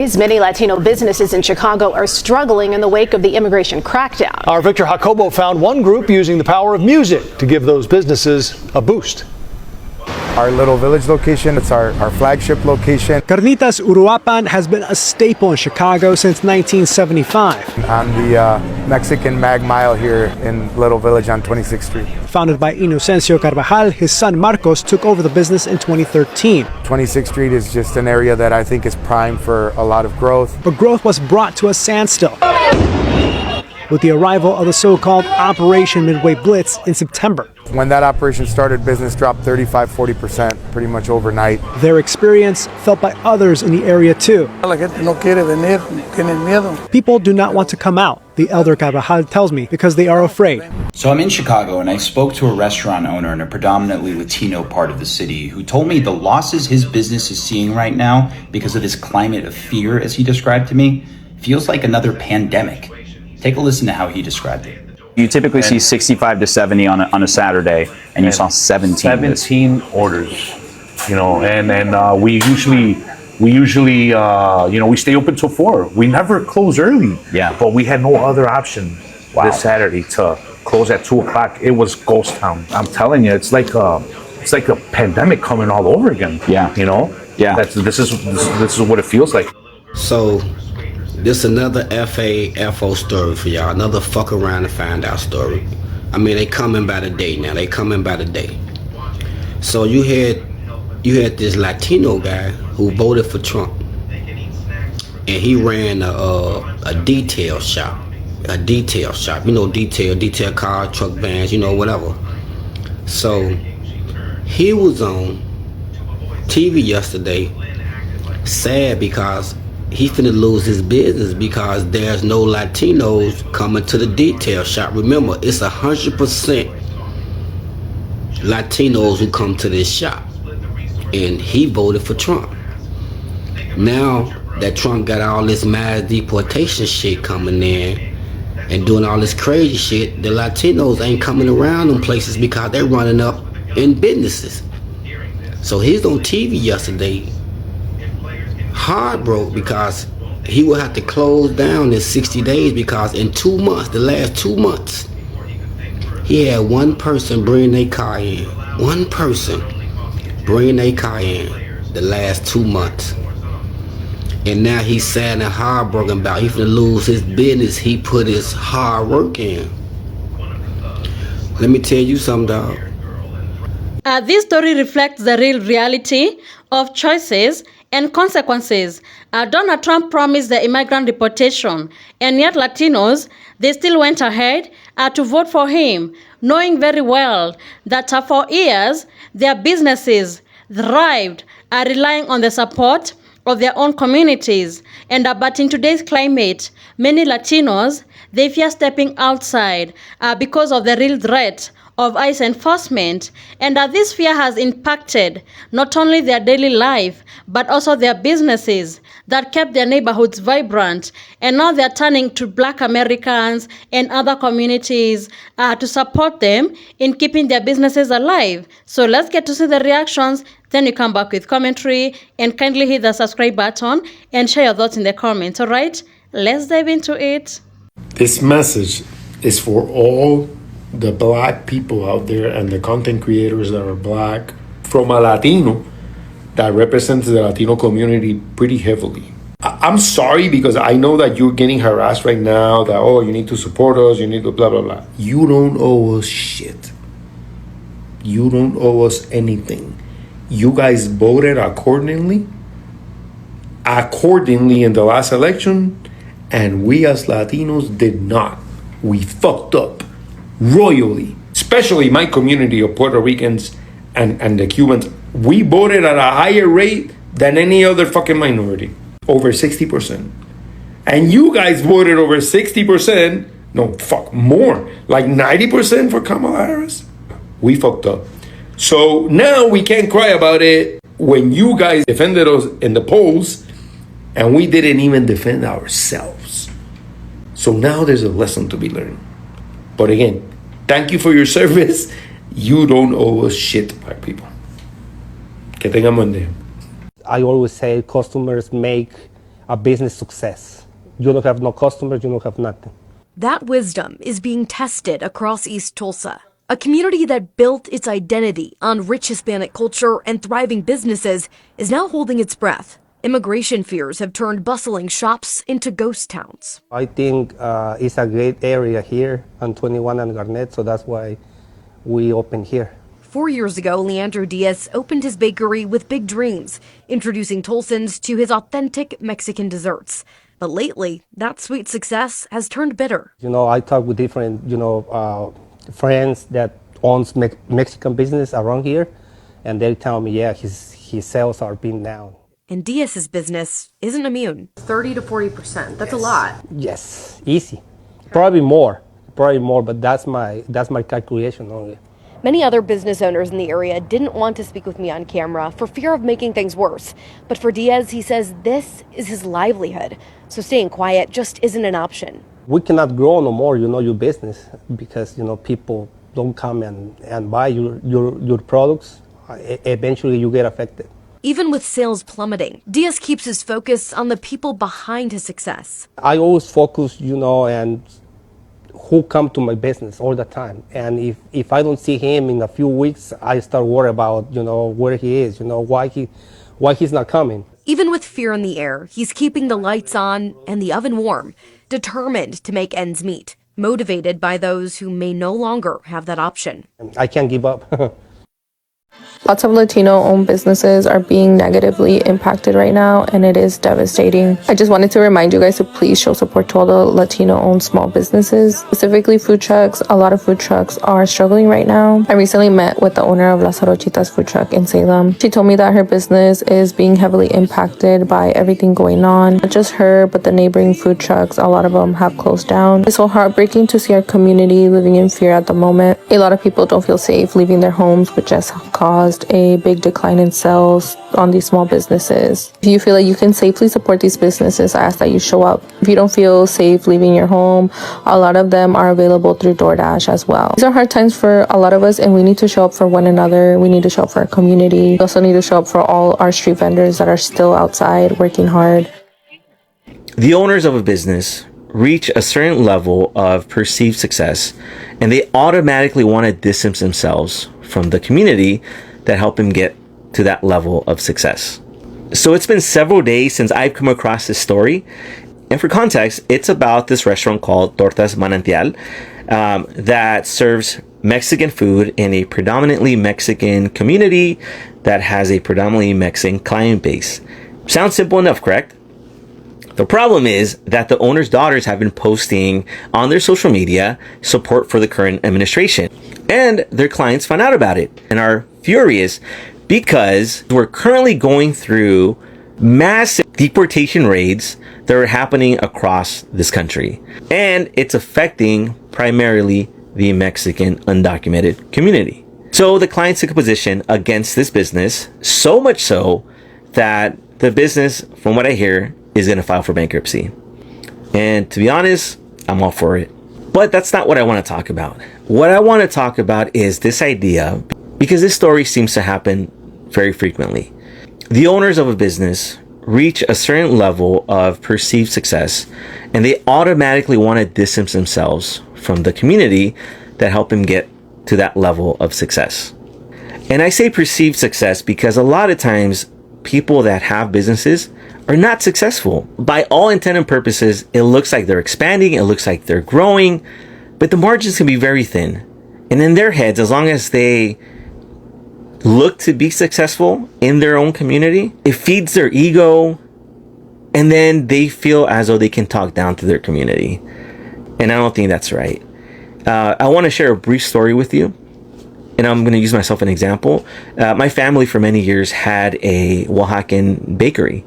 Many Latino businesses in Chicago are struggling in the wake of the immigration crackdown. Our Victor Jacobo found one group using the power of music to give those businesses a boost. Our Little Village location, it's our flagship location. Carnitas Uruapan has been a staple in Chicago since 1975. On the Mexican Mag Mile here in Little Village on 26th Street. Founded by Inocencio Carvajal, his son Marcos took over the business in 2013. 26th Street is just an area that I think is primed for a lot of growth. But growth was brought to a standstill with the arrival of the so-called Operation Midway Blitz in September. When that operation started, business dropped 35-40% pretty much overnight. Their experience felt by others in the area too. People do not want to come out, the elder Carvajal tells me, because they are afraid. So I'm in Chicago and I spoke to a restaurant owner in a predominantly Latino part of the city who told me the losses his business is seeing right now because of this climate of fear, as he described to me, feels like another pandemic. Take a listen to how he described it. You typically see 65 to 70 on a Saturday, and you saw 17. 17 orders, and we usually, we stay open till 4. We never close early. Yeah. But we had no other option this Saturday to close at 2 o'clock. It was ghost town. I'm telling you, it's like a pandemic coming all over again. Yeah. Yeah. This is what it feels like. So. This another FO story for y'all. Another fuck around and find out story. I mean, they coming by the day now. They coming by the day. So you had this Latino guy who voted for Trump, and he ran a detail shop. Detail car, truck vans, whatever. So he was on TV yesterday, sad because he finna lose his business because there's no Latinos coming to the detail shop. Remember, it's 100% Latinos who come to this shop. And he voted for Trump. Now that Trump got all this mass deportation shit coming in and doing all this crazy shit, the Latinos ain't coming around them places because they're running up in businesses. So he's on TV yesterday, heartbroken because he will have to close down in 60 days because in 2 months, the last 2 months, he had one person bring their car in. One person bring their car in the last 2 months. And now he's sad and heartbroken about he's gonna lose his business he put his hard work in. Let me tell you something, dog. This story reflects the real reality of choices and consequences. Donald Trump promised the immigrant deportation, and yet Latinos, they still went ahead to vote for him, knowing very well that for years, their businesses thrived, relying on the support of their own communities. But in today's climate, many Latinos, they fear stepping outside because of the real threat of ICE enforcement, and this fear has impacted not only their daily life, but also their businesses that kept their neighborhoods vibrant. And now they're turning to Black Americans and other communities to support them in keeping their businesses alive. So let's get to see the reactions. Then you come back with commentary, and kindly hit the subscribe button and share your thoughts in the comments. All right, let's dive into it. This message is for all the Black people out there and the content creators that are Black from a Latino that represents the Latino community pretty heavily. I'm sorry because I know that you're getting harassed right now that, oh, you need to support us, you need to blah, blah, blah. You don't owe us shit. You don't owe us anything. You guys voted accordingly in the last election, and we as Latinos did not. We fucked up royally, especially my community of Puerto Ricans and the Cubans. We voted at a higher rate than any other fucking minority, over 60%. And you guys voted over 60%, no, fuck, more, like 90% for Kamala Harris. We fucked up. So now we can't cry about it when you guys defended us in the polls and we didn't even defend ourselves. So now there's a lesson to be learned. But again, thank you for your service. You don't owe us shit, Black people. Que tengan buen día. I always say customers make a business success. You don't have no customers, you don't have nothing. That wisdom is being tested across East Tulsa. A community that built its identity on rich Hispanic culture and thriving businesses is now holding its breath. Immigration fears have turned bustling shops into ghost towns. I think it's a great area here on 21 and Garnett, so that's why we opened here. 4 years ago, Leandro Diaz opened his bakery with big dreams, introducing Tulsans to his authentic Mexican desserts. But lately, that sweet success has turned bitter. I talk with different, friends that owns Mexican business around here, and they tell me, yeah, his sales are being down. And Diaz's business isn't immune. 30 to 40%. That's a lot. Yes, easy. Probably more, but that's my calculation only. Many other business owners in the area didn't want to speak with me on camera for fear of making things worse. But for Diaz, he says this is his livelihood. So staying quiet just isn't an option. We cannot grow no more, your business, because, people don't come and buy your products. Eventually you get affected. Even with sales plummeting, Diaz keeps his focus on the people behind his success. I always focus, and who come to my business all the time. And if I don't see him in a few weeks, I start worrying about, where he is, why he's not coming. Even with fear in the air, he's keeping the lights on and the oven warm, determined to make ends meet, motivated by those who may no longer have that option. I can't give up. Lots of Latino-owned businesses are being negatively impacted right now, and it is devastating. I just wanted to remind you guys to please show support to all the Latino-owned small businesses, specifically food trucks. A lot of food trucks are struggling right now. I recently met with the owner of Las Jarochitas food truck in Salem. She told me that her business is being heavily impacted by everything going on. Not just her, but the neighboring food trucks, a lot of them have closed down. It's so heartbreaking to see our community living in fear at the moment. A lot of people don't feel safe leaving their homes, which has caused a big decline in sales on these small businesses. If you feel like you can safely support these businesses, I ask that you show up. If you don't feel safe leaving your home, a lot of them are available through DoorDash as well. These are hard times for a lot of us, and we need to show up for one another. We need to show up for our community. We also need to show up for all our street vendors that are still outside working hard. The owners of a business reach a certain level of perceived success, and they automatically want to distance themselves from the community that helped them get to that level of success. So it's been several days since I've come across this story. And for context, it's about this restaurant called Tortas Manantial that serves Mexican food in a predominantly Mexican community that has a predominantly Mexican client base. Sounds simple enough, correct? The problem is that the owner's daughters have been posting on their social media support for the current administration. And their clients found out about it and are furious because we're currently going through massive deportation raids that are happening across this country. And it's affecting primarily the Mexican undocumented community. So the clients took a position against this business, so much so that the business, from what I hear, is going to file for bankruptcy. And to be honest, I'm all for it. But that's not what I want to talk about. What I want to talk about is this idea, because this story seems to happen very frequently. The owners of a business reach a certain level of perceived success, and they automatically want to distance themselves from the community that helped them get to that level of success. And I say perceived success because a lot of times people that have businesses are not successful. By all intent and purposes, it looks like they're expanding, it looks like they're growing, but the margins can be very thin. And in their heads, as long as they look to be successful in their own community, it feeds their ego, and then they feel as though they can talk down to their community. And I don't think that's right. I want to share a brief story with you, and I'm going to use myself as an example. My family for many years had a Oaxacan bakery.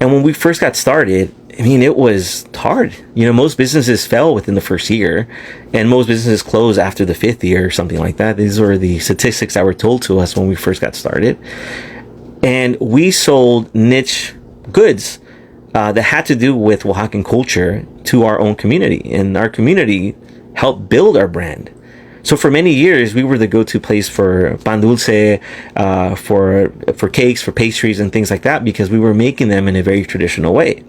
And when we first got started, I mean, it was hard. Most businesses fell within the first year, and most businesses closed after the fifth year or something like that. These were the statistics that were told to us when we first got started. And we sold niche goods that had to do with Oaxacan culture to our own community. And our community helped build our brand. So for many years, we were the go-to place for pan dulce, for cakes, for pastries, and things like that, because we were making them in a very traditional way.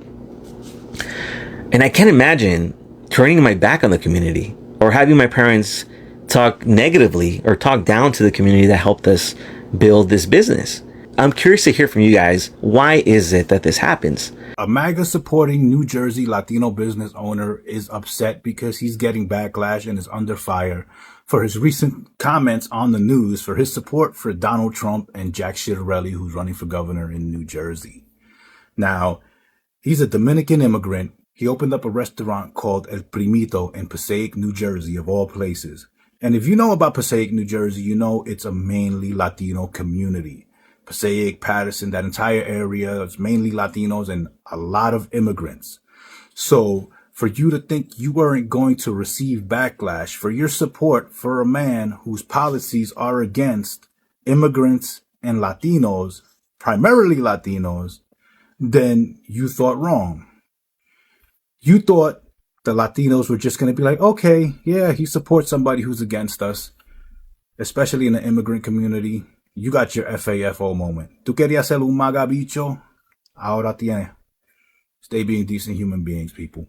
And I can't imagine turning my back on the community or having my parents talk negatively or talk down to the community that helped us build this business. I'm curious to hear from you guys. Why is it that this happens? A MAGA supporting New Jersey Latino business owner is upset because he's getting backlash and is under fire for his recent comments on the news for his support for Donald Trump and Jack Ciattarelli, who's running for governor in New Jersey. Now, he's a Dominican immigrant. He opened up a restaurant called El Primito in Passaic, New Jersey, of all places. And if you know about Passaic, New Jersey, you know it's a mainly Latino community. Passaic, Patterson, that entire area is mainly Latinos and a lot of immigrants. So for you to think you weren't going to receive backlash for your support for a man whose policies are against immigrants and Latinos, primarily Latinos, then you thought wrong. You thought the Latinos were just going to be like, okay, yeah, he supports somebody who's against us, especially in the immigrant community. You got your FAFO moment. Tú querías ser un maga bicho, ahora tiene. Stay being decent human beings, people.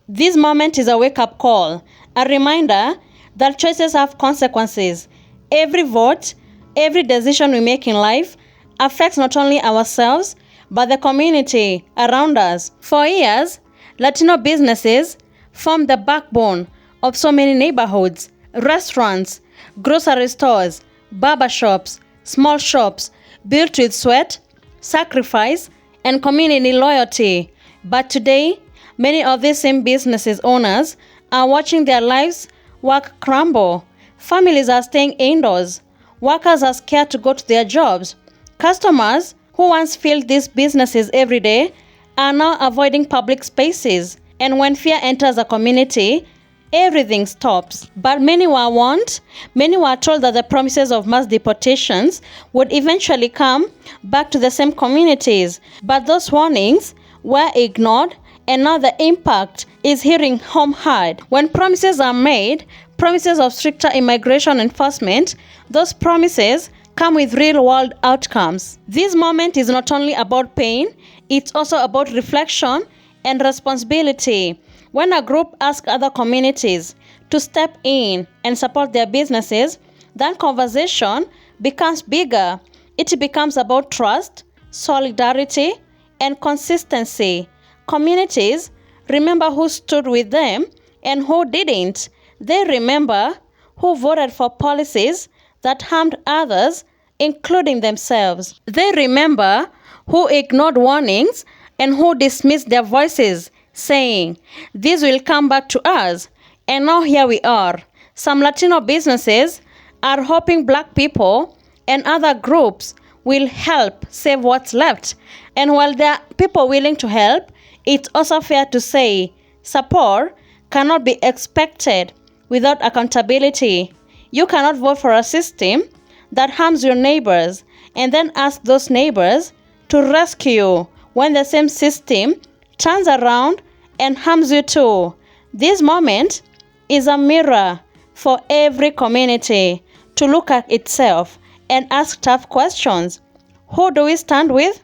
This moment is a wake-up call, a reminder that choices have consequences. Every vote, every decision we make in life affects not only ourselves, but the community around us. For years, Latino businesses form the backbone of so many neighborhoods, restaurants, grocery stores, barbershops, small shops, built with sweat, sacrifice, and community loyalty. But today, many of these same businesses owners are watching their lives work crumble. Families are staying indoors. Workers are scared to go to their jobs. Customers who once filled these businesses every day are now avoiding public spaces. And when fear enters a community, everything stops. But many were warned, many were told that the promises of mass deportations would eventually come back to the same communities. But those warnings were ignored, and now the impact is hitting home hard. When promises are made, promises of stricter immigration enforcement, those promises come with real-world outcomes. This moment is not only about pain, it's also about reflection and responsibility. When a group asks other communities to step in and support their businesses, that conversation becomes bigger. It becomes about trust, solidarity, and consistency. Communities remember who stood with them and who didn't. They remember who voted for policies that harmed others, including themselves. They remember who ignored warnings and who dismissed their voices, saying, "This will come back to us." And now here we are. Some Latino businesses are hoping Black people and other groups will help save what's left. And while there are people willing to help, it's also fair to say support cannot be expected without accountability. You cannot vote for a system that harms your neighbors and then ask those neighbors to rescue you when the same system turns around and harms you too. This moment is a mirror for every community to look at itself and ask tough questions. Who do we stand with?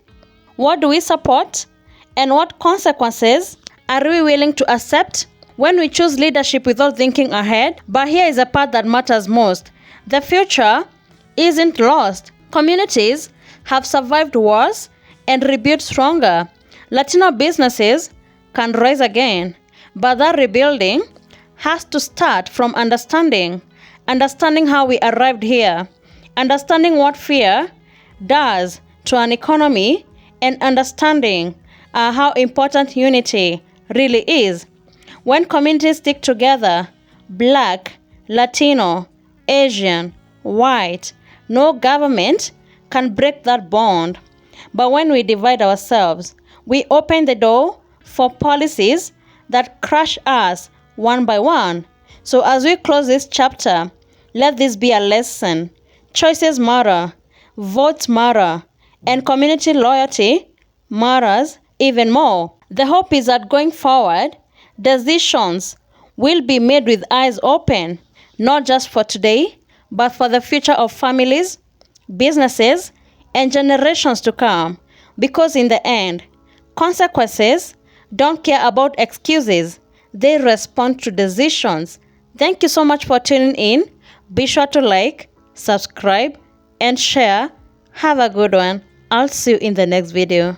What do we support? And what consequences are we willing to accept when we choose leadership without thinking ahead? But here is the part that matters most. The future isn't lost. Communities have survived wars and rebuilt stronger. Latino businesses can rise again, but that rebuilding has to start from understanding how we arrived here, understanding what fear does to an economy, and understanding how important unity really is. When communities stick together, Black, Latino, Asian, white, no government can break that bond. But when we divide ourselves, we open the door for policies that crush us one by one. So as we close this chapter, let this be a lesson. Choices matter, votes matter, and community loyalty matters even more. The hope is that going forward, decisions will be made with eyes open, not just for today, but for the future of families, businesses, and generations to come. Because in the end, consequences don't care about excuses. They respond to decisions. Thank you so much for tuning in. Be sure to like, subscribe, and share. Have a good one. I'll see you in the next video.